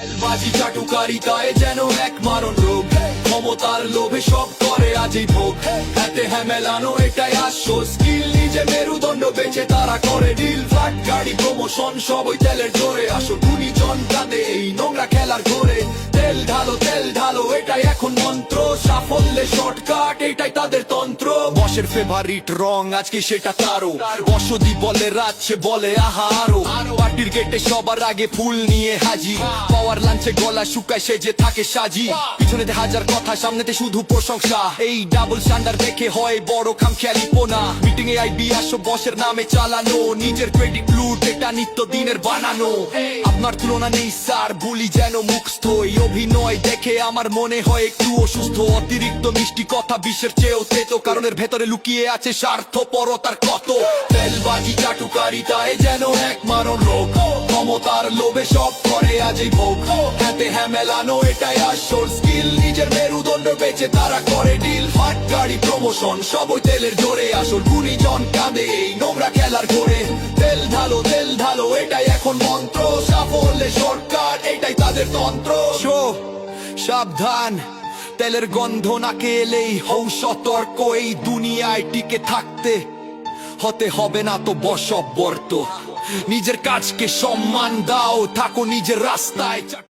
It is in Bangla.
বাজি চাটুকারিতায় যেন এক মারণ রোগ, ক্ষমতার লোভে সব করে আজই ভোগ। হাতে হ্যাঁ মেলানো এটাই আসল স্কিল, নিজে মেরুদণ্ড বেচে তারা করে ডিল। ফ্ল্যাট গাড়ি প্রমোশন সব ওই তেলের জোরে, আসো গুণীজন কাঁদে এই নোংরা খেলার ঘোরে। তেল ঢালো এটাই এখন মন্ত্র, সাফল্যে শর্টকাট এটাই তাদের তন্ত্র। বসের ফেভারিট রং আজকে সেটা তারও, বসতি বলে রাত সে বলে আহারো। পার্টির গেটে সবার আগে ফুল নিয়ে হাজির, পাওয়ার লাঞ্চে গলা শুকায় সে যে থাকে সাজি। পিছনেতে হাজার কথা সামনেতে শুধু প্রশংসা, এই ডাবল স্ট্যান্ডার্ড দেখে হয় বড় খামখেয়ালি পোনা। মিটিং এ আইবি আসো বসের নামে চালানো, নিজের ক্রেডিট লুট এটা নিত্য দিনের বানানো। আপনার তুলনা নেই স্যার বলি যেন মুখস্থই, অভিনয় দেখে আমার মনে হয় একটু অসুস্থ। অতিরিক্ত মিষ্টি কথা বিশ্বের চেয়েও তেতো, কারণের ভেতরে লুকিয়ে আছে স্বার্থপরতার কত। তেলবাজি চাটুকারিতায় যেন এক মারণ রোগ, ক্ষমতার লোভে সব করে আজই ভোগ। হাতে হ্যাঁ মেলানো এটাই আসল স্কিল, নিজের মেরুদণ্ড বেচে তারা করে ডিল। ফাট গাড়ি প্রমোশন সব ওই তেলের জোরে, আসল গুণীজন কাঁদে এই নোংরা খেলার ঘোরে। তেল ঢালো এটাই এখন মন্ত্র, সাফল্যে শর্টকাট এটাই তাদের তন্ত্র। সাবধান তেলের গন্ধ নাকে এলেই হও সতর্ক, এই দুনিয়ায় টিকে থাকতে হতে হবে না তো বশবর্ত। নিজের কাজকে সম্মান দাও, থাকো নিজের রাস্তায়।